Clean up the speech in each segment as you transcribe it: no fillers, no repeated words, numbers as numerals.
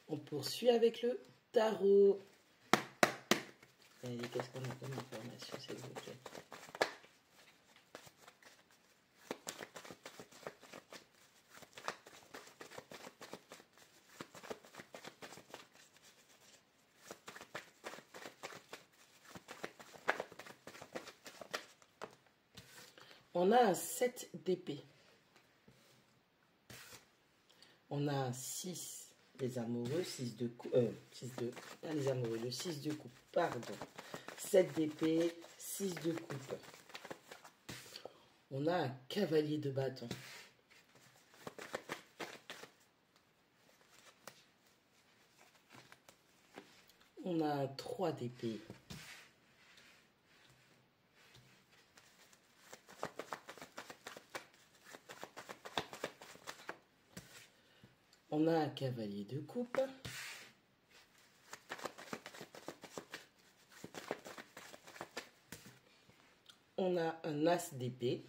On poursuit avec le tarot. Allez, qu'est-ce qu'on a comme information, s'il vous plaît? On a un 7 d'épée. On a un 6 des amoureux, 6 de coupe, pas les amoureux, le 6 de coupe, pardon. 7 d'épée, 6 de coupe. On a un cavalier de bâton. On a un 3 d'épée. On a un cavalier de coupe. On a un as d'épée.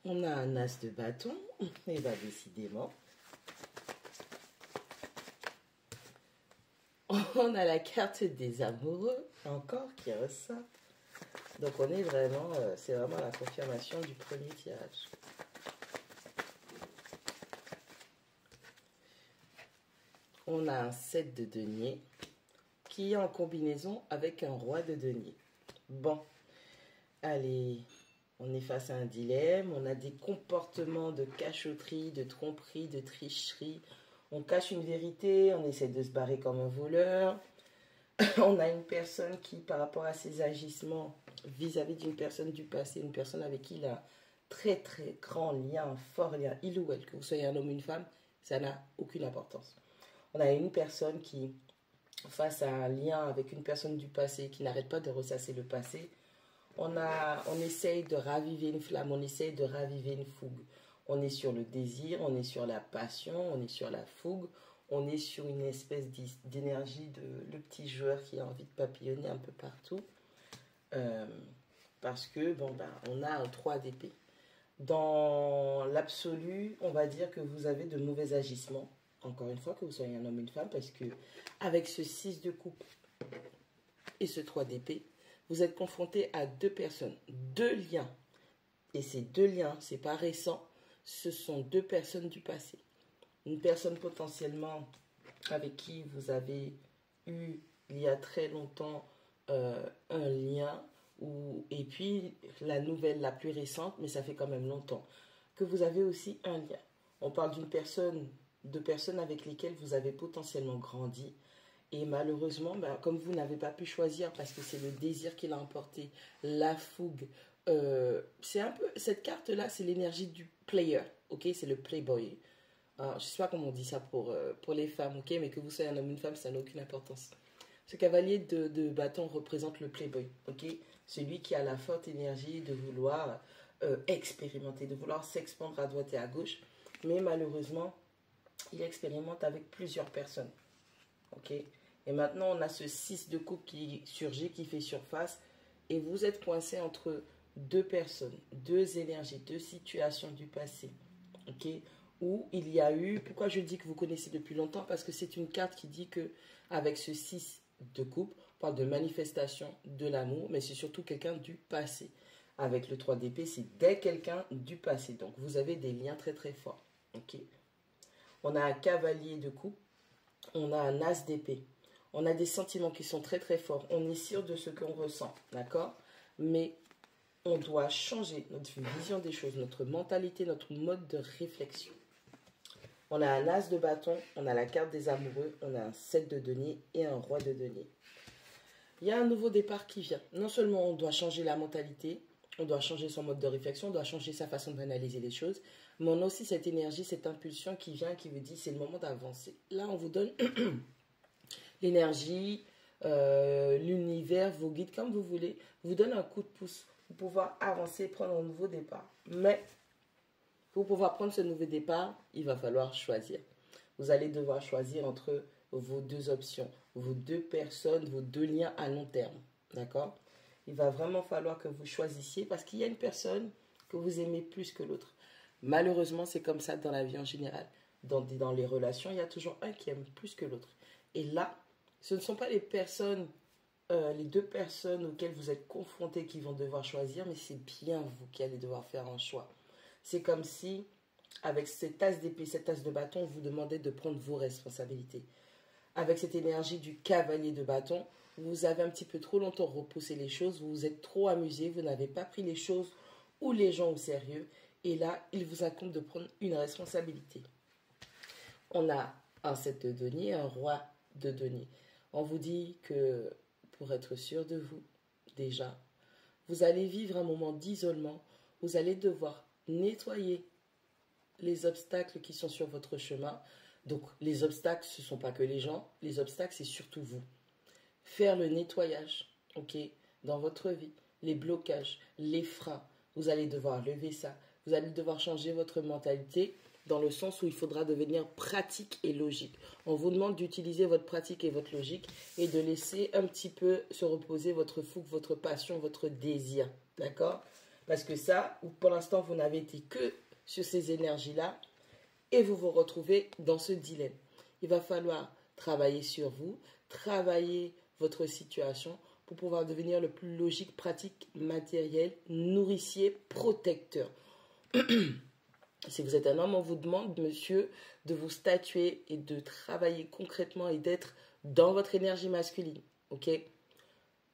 On a un as de bâton. Et bien, décidément. On a la carte des amoureux, encore, qui ressort. Donc, on est vraiment, c'est vraiment la confirmation du premier tirage. On a un 7 de denier qui est en combinaison avec un roi de denier. Bon, allez, on est face à un dilemme. On a des comportements de cachotterie, de tromperie, de tricherie. On cache une vérité, on essaie de se barrer comme un voleur. On a une personne qui, par rapport à ses agissements vis-à-vis d'une personne du passé, une personne avec qui il a très très grand lien, un fort lien, il ou elle, que vous soyez un homme ou une femme, ça n'a aucune importance. On a une personne qui, face à un lien avec une personne du passé, qui n'arrête pas de ressasser le passé, on essaye de raviver une flamme, on essaye de raviver une fougue. On est sur le désir, on est sur la passion, on est sur la fougue, on est sur une espèce d'énergie de le petit joueur qui a envie de papillonner un peu partout. Parce que, bon, ben, on a un 3 d'épée. Dans l'absolu, on va dire que vous avez de mauvais agissements. Encore une fois, que vous soyez un homme ou une femme, parce que avec ce 6 de coupe et ce 3 d'épée, vous êtes confronté à deux personnes, deux liens. Et ces deux liens, c'est pas récent, ce sont deux personnes du passé. Une personne potentiellement avec qui vous avez eu, il y a très longtemps, un lien, et puis la nouvelle la plus récente, mais ça fait quand même longtemps, que vous avez aussi un lien. On parle d'une personne, de personnes avec lesquelles vous avez potentiellement grandi, et malheureusement, ben, comme vous n'avez pas pu choisir parce que c'est le désir qui l'a emporté, la fougue, c'est un peu, cette carte-là, c'est l'énergie du player, ok, c'est le playboy. Je ne sais pas comment on dit ça pour les femmes, ok, mais que vous soyez un homme ou une femme, ça n'a aucune importance. Ce cavalier de bâton représente le playboy, ok, celui qui a la forte énergie de vouloir expérimenter, de vouloir s'expandre à droite et à gauche, mais malheureusement, il expérimente avec plusieurs personnes, ok. Et maintenant, on a ce 6 de coupe qui surgit, qui fait surface, et vous êtes coincé entre deux personnes, deux énergies, deux situations du passé, ok, où il y a eu, pourquoi je dis que vous connaissez depuis longtemps, parce que c'est une carte qui dit que avec ce 6 de coupe, on parle de manifestation de l'amour, mais c'est surtout quelqu'un du passé. Avec le 3 d'épée, c'est dès quelqu'un du passé, donc vous avez des liens très très forts, ok. On a un cavalier de coupe, on a un as d'épée. On a des sentiments qui sont très très forts. On est sûr de ce qu'on ressent, d'accord? Mais on doit changer notre vision des choses, notre mentalité, notre mode de réflexion. On a un as de bâton, on a la carte des amoureux, on a un 7 de denier et un roi de denier. Il y a un nouveau départ qui vient. Non seulement on doit changer la mentalité, on doit changer son mode de réflexion, on doit changer sa façon d'analyser les choses, mais on a aussi cette énergie, cette impulsion qui vient, qui vous dit c'est le moment d'avancer. Là, on vous donne l'énergie, l'univers, vos guides, comme vous voulez, vous donne un coup de pouce pour pouvoir avancer, prendre un nouveau départ. Mais pour pouvoir prendre ce nouveau départ, il va falloir choisir. Vous allez devoir choisir entre vos deux options, vos deux personnes, vos deux liens à long terme. D'accord? Il va vraiment falloir que vous choisissiez parce qu'il y a une personne que vous aimez plus que l'autre. Malheureusement, c'est comme ça dans la vie en général. Dans les relations, il y a toujours un qui aime plus que l'autre. Et là, ce ne sont pas les deux personnes auxquelles vous êtes confrontés qui vont devoir choisir, mais c'est bien vous qui allez devoir faire un choix. C'est comme si, avec cette tasse d'épée, cette tasse de bâton, on vous demandait de prendre vos responsabilités. Avec cette énergie du cavalier de bâton, vous avez un petit peu trop longtemps repoussé les choses, vous vous êtes trop amusé, vous n'avez pas pris les choses ou les gens au sérieux, et là, il vous incombe de prendre une responsabilité. On a un 7 de denier, un roi de denier. On vous dit que pour être sûr de vous, déjà, vous allez vivre un moment d'isolement, vous allez devoir nettoyer les obstacles qui sont sur votre chemin. Donc les obstacles, ce ne sont pas que les gens, les obstacles, c'est surtout vous. Faire le nettoyage, ok, dans votre vie, les blocages, les freins, vous allez devoir lever ça. Vous allez devoir changer votre mentalité dans le sens où il faudra devenir pratique et logique. On vous demande d'utiliser votre pratique et votre logique et de laisser un petit peu se reposer votre fougue, votre passion, votre désir. D'accord? Parce que ça, pour l'instant, vous n'avez été que sur ces énergies-là et vous vous retrouvez dans ce dilemme. Il va falloir travailler sur vous, travailler votre situation pour pouvoir devenir le plus logique, pratique, matériel, nourricier, protecteur. Si vous êtes un homme, on vous demande, monsieur, de vous statuer et de travailler concrètement et d'être dans votre énergie masculine. Ok?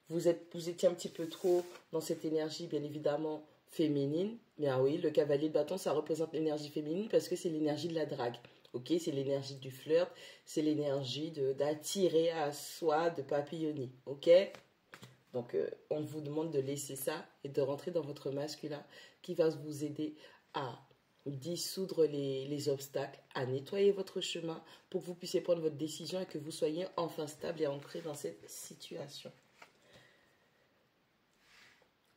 Vous étiez un petit peu trop dans cette énergie, bien évidemment, féminine. Bien oui, le cavalier de bâton, ça représente l'énergie féminine parce que c'est l'énergie de la drague. Ok? C'est l'énergie du flirt, c'est l'énergie d'attirer à soi, de papillonner. Ok? Donc, on vous demande de laisser ça et de rentrer dans votre masculin qui va vous aider à dissoudre les obstacles, à nettoyer votre chemin pour que vous puissiez prendre votre décision et que vous soyez enfin stable et ancré dans cette situation.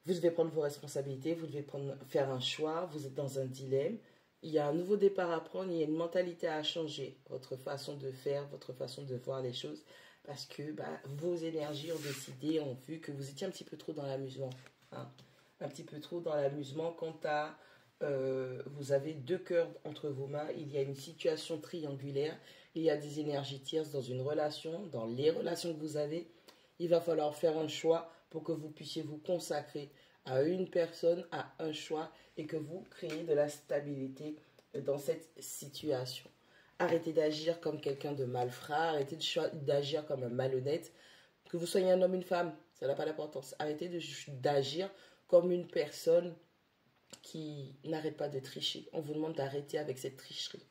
Vous devez prendre vos responsabilités, vous devez faire un choix, vous êtes dans un dilemme. Il y a un nouveau départ à prendre, il y a une mentalité à changer, votre façon de faire, votre façon de voir les choses. Parce que vos énergies ont décidé, ont vu que vous étiez un petit peu trop dans l'amusement. Hein. Un petit peu trop dans l'amusement quant à... vous avez deux cœurs entre vos mains, il y a une situation triangulaire, il y a des énergies tierces dans une relation, dans les relations que vous avez. Il va falloir faire un choix pour que vous puissiez vous consacrer à une personne, à un choix et que vous créez de la stabilité dans cette situation. Arrêtez d'agir comme quelqu'un de malfrat, arrêtez d'agir comme un malhonnête. Que vous soyez un homme ou une femme, ça n'a pas d'importance. Arrêtez d'agir comme une personne qui n'arrête pas de tricher. On vous demande d'arrêter avec cette tricherie.